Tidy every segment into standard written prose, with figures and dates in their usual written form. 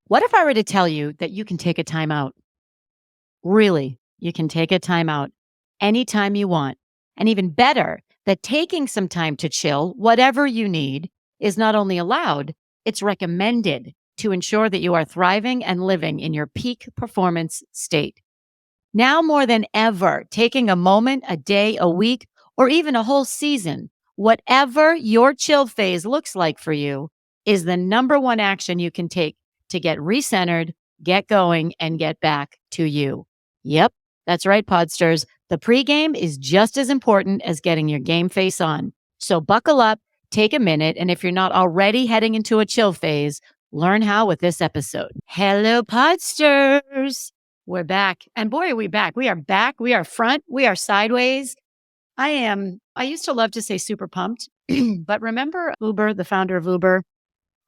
What if I were to tell you that you can take a time out? Really, you can take a time out anytime you want. And even better, that taking some time to chill, whatever you need, is not only allowed, it's recommended to ensure that you are thriving and living in your peak performance state. Now more than ever, taking a moment, a day, a week, or even a whole season, whatever your chill phase looks like for you, is the number one action you can take to get recentered, get going, and get back to you. Yep, that's right, Podsters. The pregame is just as important as getting your game face on. So buckle up, take a minute, and if you're not already heading into a chill phase, learn how with this episode. Hello, Podsters. We're back. And boy, are we back. We are back. We are front. We are sideways. I used to love to say super pumped, but remember Uber, the founder of Uber,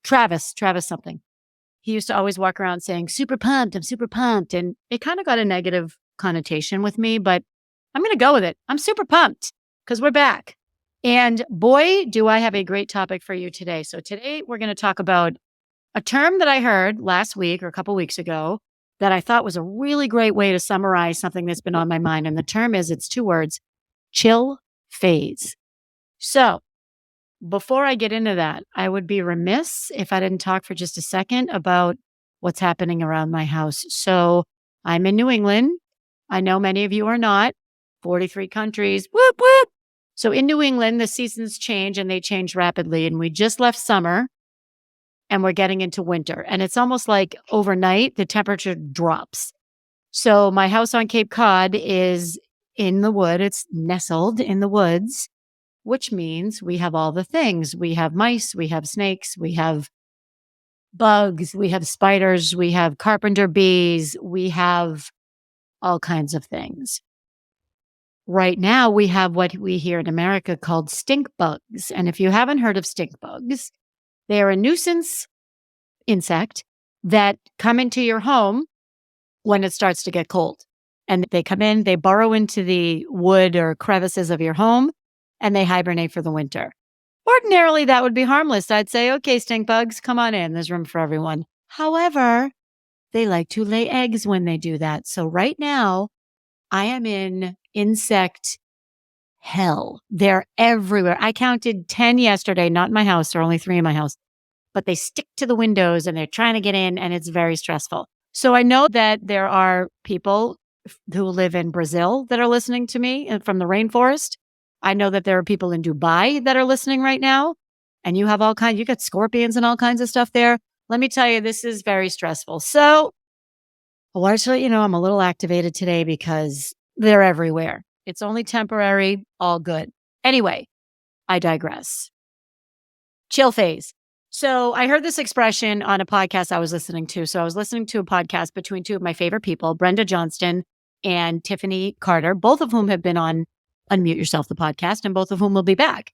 Travis something. He used to always walk around saying, super pumped, I'm super pumped. And it kind of got a negative connotation with me, but I'm going to go with it. I'm super pumped because we're back. And boy, do I have a great topic for you today. So today we're going to talk about a term that I heard last week or a couple weeks ago that I thought was a really great way to summarize something that's been on my mind. And the term is, it's two words, chill phase. So before I get into that, I would be remiss if I didn't talk for just a second about what's happening around my house. So I'm in New England. I know many of you are not. 43 countries. Whoop, whoop. So in New England, the seasons change and they change rapidly. And we just left summer and we're getting into winter. And it's almost like overnight, the temperature drops. So my house on Cape Cod is in the wood. It's nestled in the woods, which means we have all the things. We have mice, we have snakes, we have bugs, we have spiders, we have carpenter bees, we have all kinds of things. Right now, we have what we here in America called stink bugs. And if you haven't heard of stink bugs, they are a nuisance insect that come into your home when it starts to get cold. And they come in, they burrow into the wood or crevices of your home, and they hibernate for the winter. Ordinarily, that would be harmless. I'd say, okay, stink bugs, come on in. There's room for everyone. However, they like to lay eggs when they do that. So right now, I am in insect hell. They're everywhere. I counted 10 yesterday, not in my house. There are only 3 in my house. But they stick to the windows and they're trying to get in, and it's very stressful. So I know that there are people who live in Brazil that are listening to me from the rainforest. I know that there are people in Dubai that are listening right now, and you got scorpions and all kinds of stuff there. Let me tell you, this is very stressful. So I wanted to let you know I'm a little activated today because they're everywhere. It's only temporary, all good. Anyway, I digress. Chill phase. So I heard this expression on a podcast I was listening to. So I was listening to a podcast between 2 of my favorite people, Brenda Johnston and Tiffany Carter, both of whom have been on Unmute Yourself, the podcast, and both of whom will be back.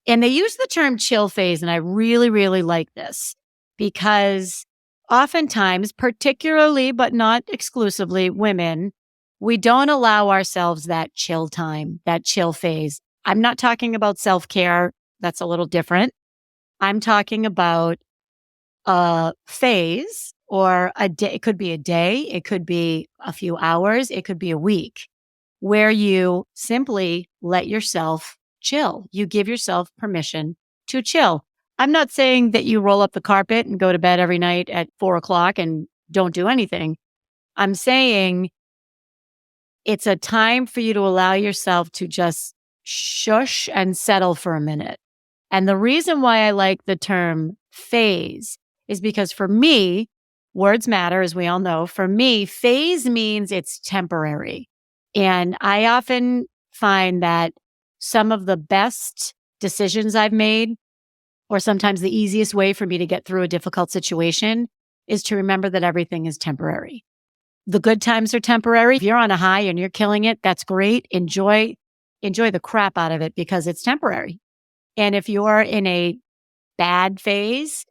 And they use the term chill phase. And I really, really like this because oftentimes, particularly, but not exclusively, women, we don't allow ourselves that chill time, that chill phase. I'm not talking about self-care. That's a little different. I'm talking about a phase or a day. It could be a day. It could be a few hours. It could be a week where you simply let yourself chill. You give yourself permission to chill. I'm not saying that you roll up the carpet and go to bed every night at 4:00 and don't do anything. I'm saying it's a time for you to allow yourself to just shush and settle for a minute. And the reason why I like the term phase is because for me, words matter, as we all know. For me, phase means it's temporary. And I often find that some of the best decisions I've made, or sometimes the easiest way for me to get through a difficult situation, is to remember that everything is temporary. The good times are temporary. If you're on a high and you're killing it, that's great. Enjoy the crap out of it because it's temporary. And if you're in a bad phase,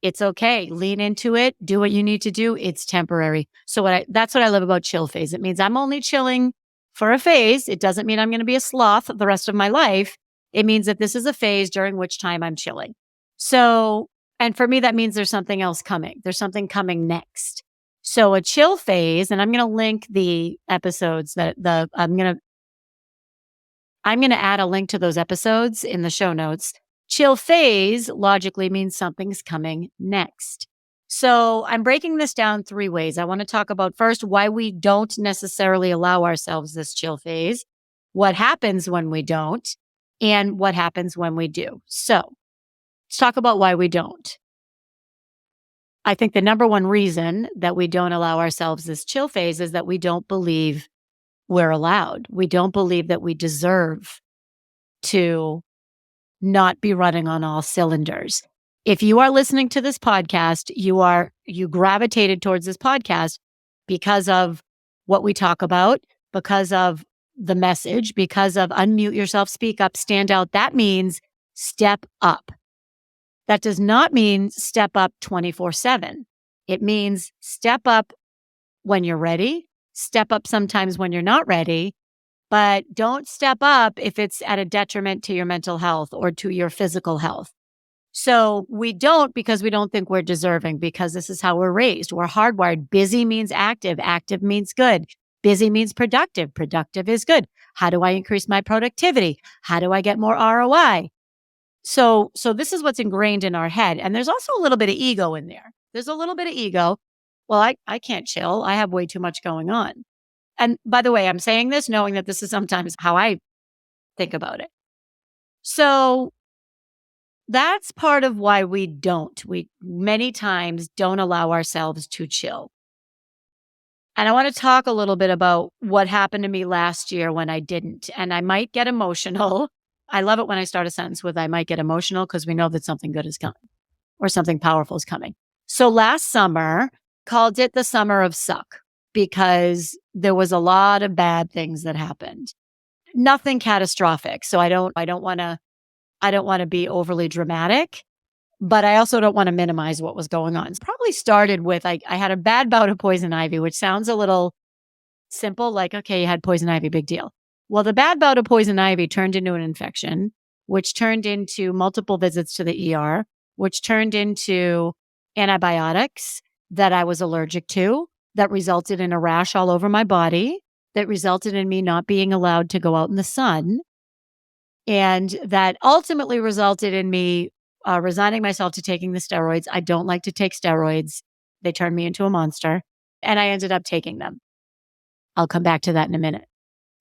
it's okay. Lean into it. Do what you need to do. It's temporary. So that's what I love about chill phase. It means I'm only chilling for a phase. It doesn't mean I'm going to be a sloth the rest of my life. It means that this is a phase during which time I'm chilling. So And for me, that means there's something else coming. There's something coming next. So a chill phase, and I'm going to link the episodes I'm going to add a link to those episodes in the show notes. Chill phase logically means something's coming next. So I'm breaking this down 3 ways. I want to talk about first why we don't necessarily allow ourselves this chill phase, what happens when we don't, and what happens when we do. So let's talk about why we don't. I think the number one reason that we don't allow ourselves this chill phase is that we don't believe we're allowed. We don't believe that we deserve to not be running on all cylinders. If you are listening to this podcast, you gravitated towards this podcast because of what we talk about, because of the message, because of unmute yourself, speak up, stand out. That means step up. That does not mean step up 24/7. It means step up when you're ready, step up sometimes when you're not ready, but don't step up if it's at a detriment to your mental health or to your physical health. So we don't because we don't think we're deserving, because this is how we're raised. We're hardwired. Busy means active. Active means good. Busy means productive. Productive is good. How do I increase my productivity? How do I get more ROI? So this is what's ingrained in our head. And there's also a little bit of ego in there. There's a little bit of ego. Well, I can't chill. I have way too much going on. And by the way, I'm saying this knowing that this is sometimes how I think about it. So that's part of why we many times don't allow ourselves to chill. And I want to talk a little bit about what happened to me last year when I didn't. And I might get emotional. I love it when I start a sentence with I might get emotional, because we know that something good is coming or something powerful is coming. So last summer, called it the summer of suck, because there was a lot of bad things that happened. Nothing catastrophic. So I don't want to be overly dramatic, but I also don't want to minimize what was going on. It probably started with I had a bad bout of poison ivy, which sounds a little simple, like, okay, you had poison ivy, big deal. Well, the bad bout of poison ivy turned into an infection, which turned into multiple visits to the ER, which turned into antibiotics that I was allergic to, that resulted in a rash all over my body, that resulted in me not being allowed to go out in the sun, and that ultimately resulted in me resigning myself to taking the steroids. I don't like to take steroids. They turned me into a monster, and I ended up taking them. I'll come back to that in a minute.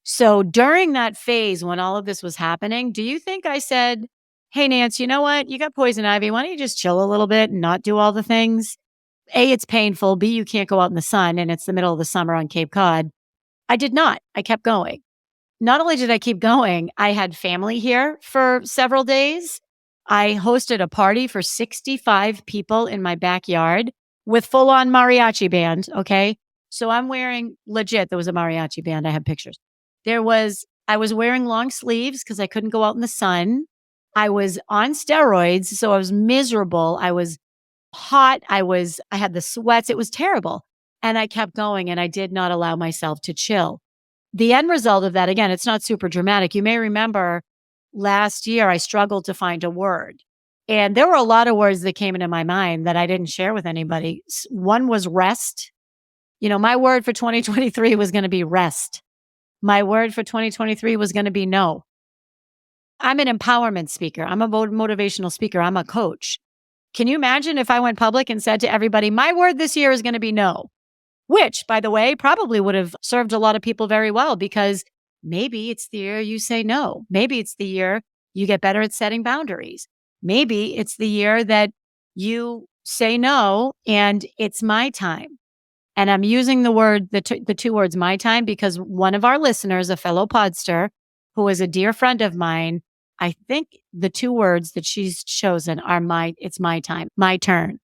So during that phase, when all of this was happening, do you think I said, hey, Nance, you know what? You got poison ivy. Why don't you just chill a little bit and not do all the things? A, it's painful. B, you can't go out in the sun, and it's the middle of the summer on Cape Cod. I did not. I kept going. Not only did I keep going, I had family here for several days. I hosted a party for 65 people in my backyard with full-on mariachi band, okay? So I'm wearing, legit, there was a mariachi band. I have pictures. I was wearing long sleeves because I couldn't go out in the sun. I was on steroids, so I was miserable. I was hot. I had the sweats. It was terrible. And I kept going, and I did not allow myself to chill. The end result of that, again, it's not super dramatic. You may remember last year, I struggled to find a word. And there were a lot of words that came into my mind that I didn't share with anybody. One was rest. My word for 2023 was going to be rest. My word for 2023 was going to be no. I'm an empowerment speaker. I'm a motivational speaker. I'm a coach. Can you imagine if I went public and said to everybody, my word this year is going to be no? Which, by the way, probably would have served a lot of people very well, because maybe it's the year you say no. Maybe it's the year you get better at setting boundaries. Maybe it's the year that you say no and it's my time. And I'm using the 2 words, my time, because one of our listeners, a fellow podster, who is a dear friend of mine, I think the 2 words that she's chosen are it's my time, my turn.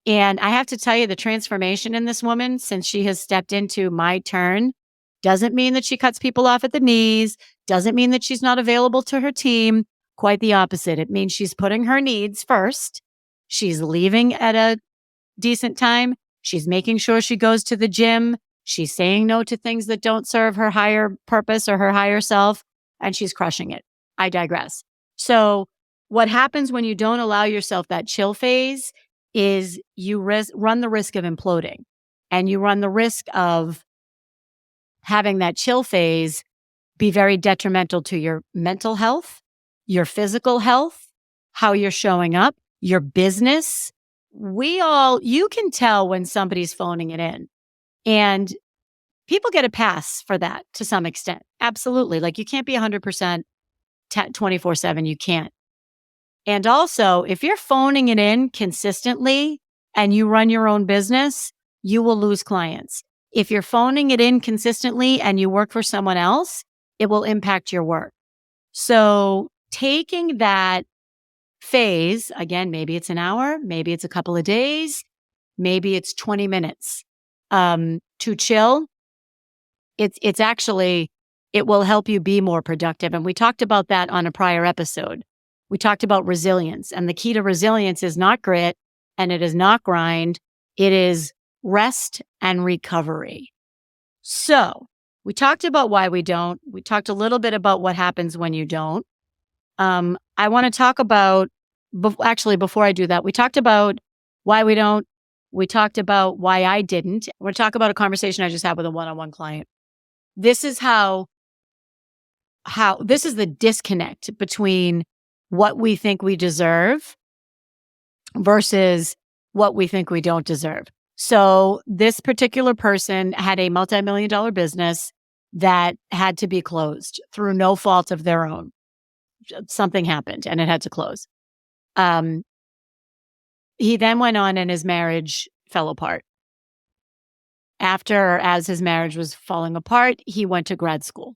And I have to tell you, the transformation in this woman since she has stepped into my turn doesn't mean that she cuts people off at the knees, doesn't mean that she's not available to her team. Quite the opposite. It means she's putting her needs first. She's leaving at a decent time. She's making sure she goes to the gym. She's saying no to things that don't serve her higher purpose or her higher self, and she's crushing it. I digress. So What happens when you don't allow yourself that chill phase is you run the risk of imploding, and you run the risk of having that chill phase be very detrimental to your mental health, your physical health, how you're showing up, your business. You can tell when somebody's phoning it in, and people get a pass for that to some extent. Absolutely. Like, you can't be 100% 24/7. You can't. And also, if you're phoning it in consistently and you run your own business, you will lose clients. If you're phoning it in consistently and you work for someone else, it will impact your work. So taking that phase, again, maybe it's an hour, maybe it's a couple of days, maybe it's 20 minutes, to chill, it's actually, it will help you be more productive. And we talked about that on a prior episode. We talked about resilience, and the key to resilience is not grit and it is not grind. It is rest and recovery. So we talked about why we don't. We talked a little bit about what happens when you don't. I want to talk about, actually, before I do that, we talked about why we don't. We talked about why I didn't. We're going to talk about a conversation I just had with a one-on-one client. This is this is the disconnect between what we think we deserve versus what we think we don't deserve. So this particular person had a multi-million-dollar business that had to be closed through no fault of their own. Something happened and it had to close. He then went on and his marriage fell apart. As his marriage was falling apart, he went to grad school.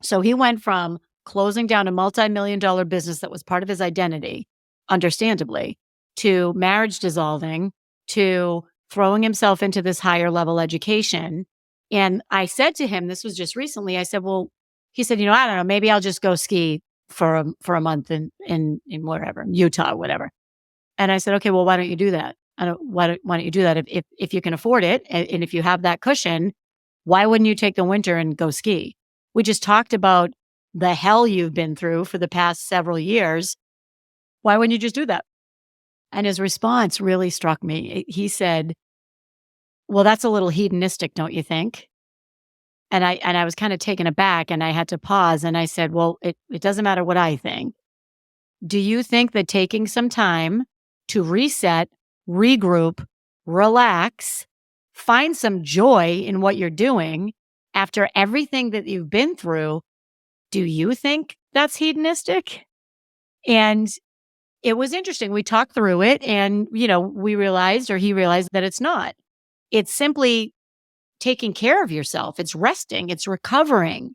So he went from closing down a multi-million-dollar business that was part of his identity, understandably, to marriage dissolving, to throwing himself into this higher level education. And I said to him, this was just recently, I said, well, he said, I don't know, maybe I'll just go ski for a month in wherever, Utah, whatever. And I said, okay, well, why don't you do that? Why don't you do that? If you can afford it, and if you have that cushion, why wouldn't you take the winter and go ski? We just talked about the hell you've been through for the past several years. Why wouldn't you just do that? And his response really struck me. He said, well, that's a little hedonistic, don't you think? And I was kind of taken aback, and I had to pause, and I said, well, it doesn't matter what I think. Do you think that taking some time to reset, regroup, relax, find some joy in what you're doing after everything that you've been through, do you think that's hedonistic? And it was interesting. We talked through it, and, we realized, or he realized, that it's not. It's simply taking care of yourself. It's resting. It's recovering.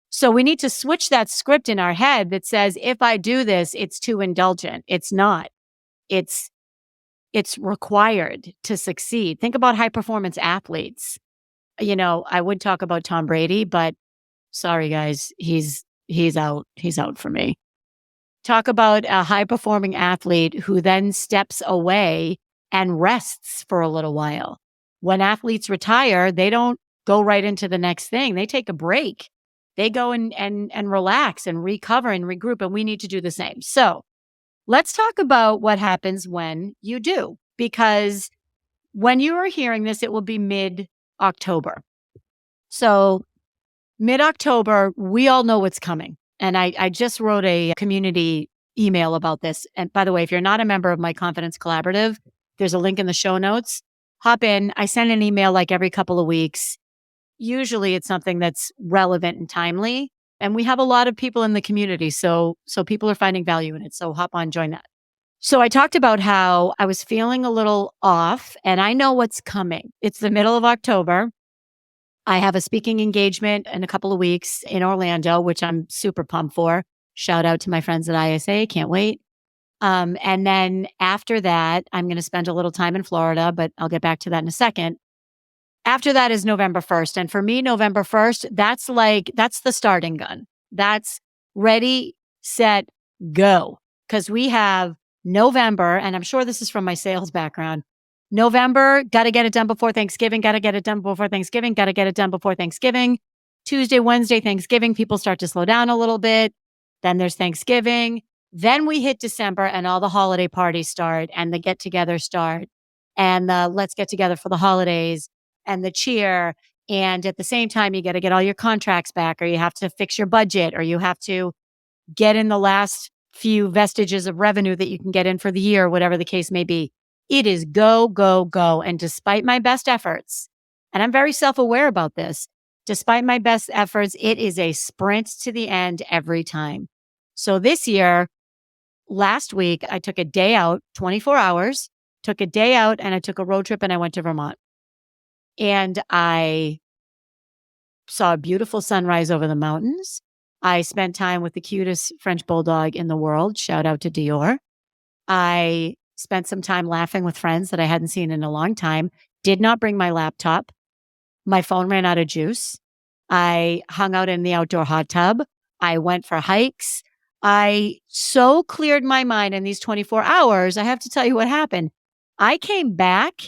So we need to switch that script in our head that says, if I do this, it's too indulgent. It's not. It's required to succeed. Think about high performance athletes. I would talk about Tom Brady, but sorry guys, he's out. He's out for me. Talk about a high performing athlete who then steps away and rests for a little while. When athletes retire, they don't go right into the next thing. They take a break. They go and relax and recover and regroup, and we need to do the same. So let's talk about what happens when you do, because when you are hearing this, it will be mid-October. So mid-October, we all know what's coming. And I just wrote a community email about this. And by the way, if you're not a member of my Confidence Collaborative, there's a link in the show notes. Hop in. I send an email like every couple of weeks. Usually it's something that's relevant and timely. And we have a lot of people in the community. So people are finding value in it. So hop on, join that. So I talked about how I was feeling a little off, and I know what's coming. It's the middle of October. I have a speaking engagement in a couple of weeks in Orlando, which I'm super pumped for. Shout out to my friends at ISA. Can't wait. And then after that, I'm going to spend a little time in Florida, but I'll get back to that in a second. After that is November 1st. And for me, November 1st, that's the starting gun. That's ready, set, go. Because we have November, and I'm sure this is from my sales background. November, got to get it done before Thanksgiving, got to get it done before Thanksgiving, got to get it done before Thanksgiving. Tuesday, Wednesday, Thanksgiving, people start to slow down a little bit. Then there's Thanksgiving. Then we hit December and all the holiday parties start and the get together start and the let's get together for the holidays and the cheer. And at the same time, you got to get all your contracts back, or you have to fix your budget, or you have to get in the last few vestiges of revenue that you can get in for the year, whatever the case may be. It is go, go, go. And despite my best efforts, and I'm very self aware about this, despite my best efforts, it is a sprint to the end every time. So this year, last week, I took a day out, 24 hours, took a day out, and I took a road trip and I went to Vermont. And I saw a beautiful sunrise over the mountains. I spent time with the cutest French bulldog in the world. Shout out to Dior. I spent some time laughing with friends that I hadn't seen in a long time. Did not bring my laptop. My phone ran out of juice. I hung out in the outdoor hot tub. I went for hikes. I so cleared my mind in these 24 hours. I have to tell you what happened. I came back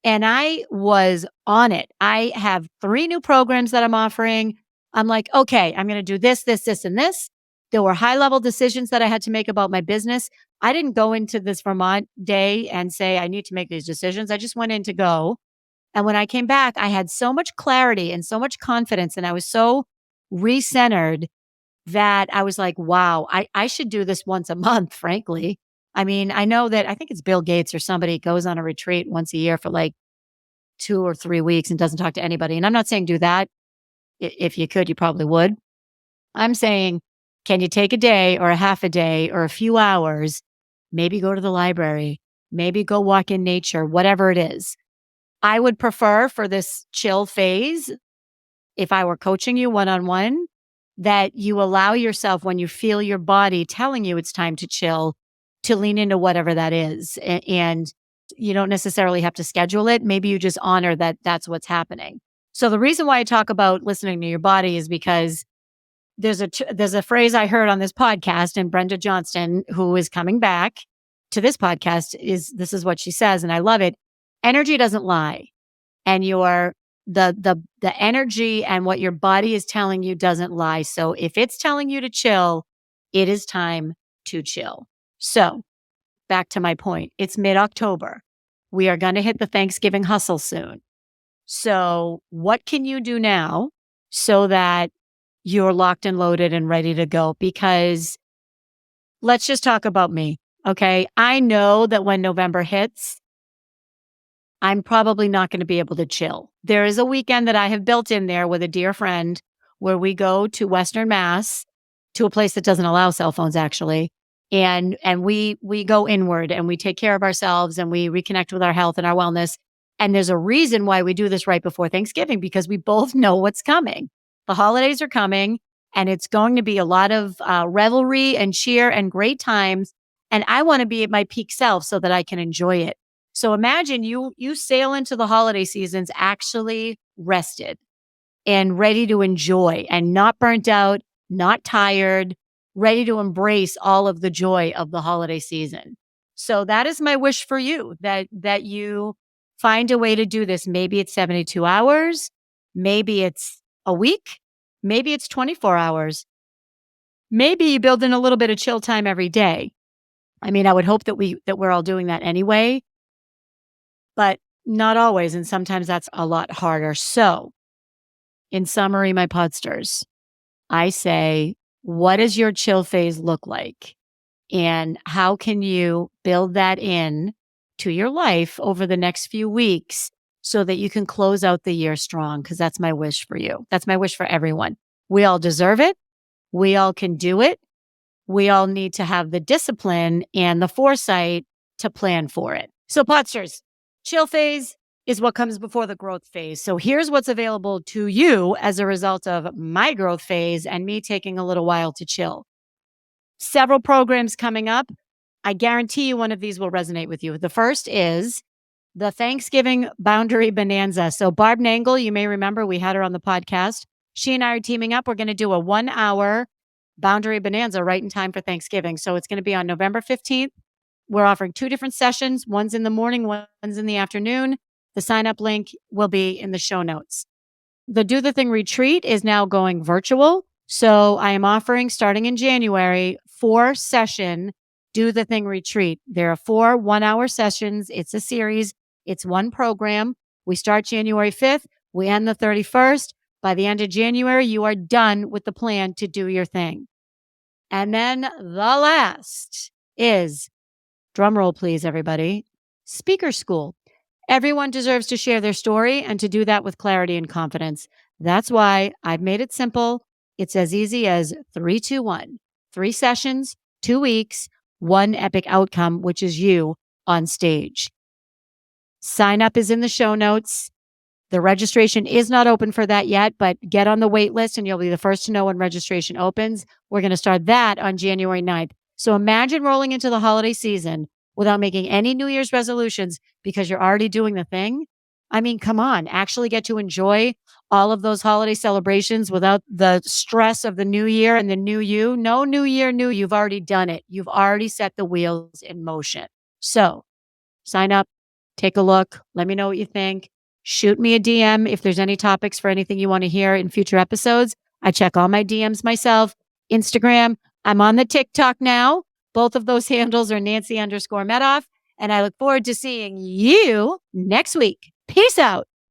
and I was on it. I have 3 new programs that I'm offering. I'm like, okay, I'm going to do this, this, this, and this. There were high level decisions that I had to make about my business. I didn't go into this Vermont day and say, I need to make these decisions. I just went in to go. And when I came back, I had so much clarity and so much confidence. And I was so recentered that I was like, wow, I should do this once a month, frankly. I mean, I know that I think it's Bill Gates or somebody goes on a retreat once a year for like 2 or 3 weeks and doesn't talk to anybody. And I'm not saying do that. If you could, you probably would. I'm saying, can you take a day or a half a day or a few hours, maybe go to the library, maybe go walk in nature, whatever it is. I would prefer for this chill phase, if I were coaching you one-on-one, that you allow yourself when you feel your body telling you it's time to chill, to lean into whatever that is. And you don't necessarily have to schedule it. Maybe you just honor that that's what's happening. So the reason why I talk about listening to your body is because there's a phrase I heard on this podcast, and Brenda Johnston, who is coming back to this podcast, this is what she says, and I love it. Energy doesn't lie. And the energy and what your body is telling you doesn't lie. So if it's telling you to chill, it is time to chill. So back to my point, it's mid-October. We are going to hit the Thanksgiving hustle soon. So what can you do now so that you're locked and loaded and ready to go? Because let's just talk about me. Okay. I know that when November hits, I'm probably not going to be able to chill. There is a weekend that I have built in there with a dear friend where we go to Western Mass, to a place that doesn't allow cell phones actually. And we go inward and we take care of ourselves and we reconnect with our health and our wellness. And there's a reason why we do this right before Thanksgiving, because we both know what's coming. The holidays are coming and it's going to be a lot of revelry and cheer and great times. And I want to be at my peak self so that I can enjoy it. So imagine you sail into the holiday seasons actually rested and ready to enjoy and not burnt out, not tired, ready to embrace all of the joy of the holiday season. So that is my wish for you, that you find a way to do this. Maybe it's 72 hours, maybe it's a week, maybe it's 24 hours. Maybe you build in a little bit of chill time every day. I mean, I would hope that we're all doing that anyway, but not always. And sometimes that's a lot harder. So in summary, my podsters, I say, what does your chill phase look like? And how can you build that in to your life over the next few weeks so that you can close out the year strong? Because that's my wish for you. That's my wish for everyone. We all deserve it. We all can do it. We all need to have the discipline and the foresight to plan for it. So podsters, chill phase is what comes before the growth phase. So here's what's available to you as a result of my growth phase and me taking a little while to chill. Several programs coming up. I guarantee you one of these will resonate with you. The first is the Thanksgiving Boundary Bonanza. So Barb Nangle, you may remember, we had her on the podcast. She and I are teaming up. We're going to do a 1-hour Boundary Bonanza right in time for Thanksgiving. So it's going to be on November 15th. We're offering 2 different sessions. One's in the morning, one's in the afternoon. The sign-up link will be in the show notes. The Do the Thing retreat is now going virtual. So I am offering, starting in January, 4-session Do the Thing retreat. There are 4 one-hour sessions. It's a series. It's one program. We start January 5th. We end the 31st. By the end of January, you are done with the plan to do your thing. And then the last is, drum roll please, everybody, speaker school. Everyone deserves to share their story and to do that with clarity and confidence. That's why I've made it simple. It's as easy as 3-2-1, 3 sessions, 2 weeks, 1 epic outcome, which is you on stage. Sign up is in the show notes. The registration is not open for that yet, but get on the wait list and you'll be the first to know when registration opens. We're going to start that on January 9th. So imagine rolling into the holiday season without making any New Year's resolutions because you're already doing the thing. I mean, come on, actually get to enjoy all of those holiday celebrations without the stress of the new year and the new you. No new year, new. You've already done it. You've already set the wheels in motion. So sign up, take a look. Let me know what you think. Shoot me a DM if there's any topics for anything you want to hear in future episodes. I check all my DMs myself. Instagram. I'm on the TikTok now. Both of those handles are Nancy_Medoff. And I look forward to seeing you next week. Peace out.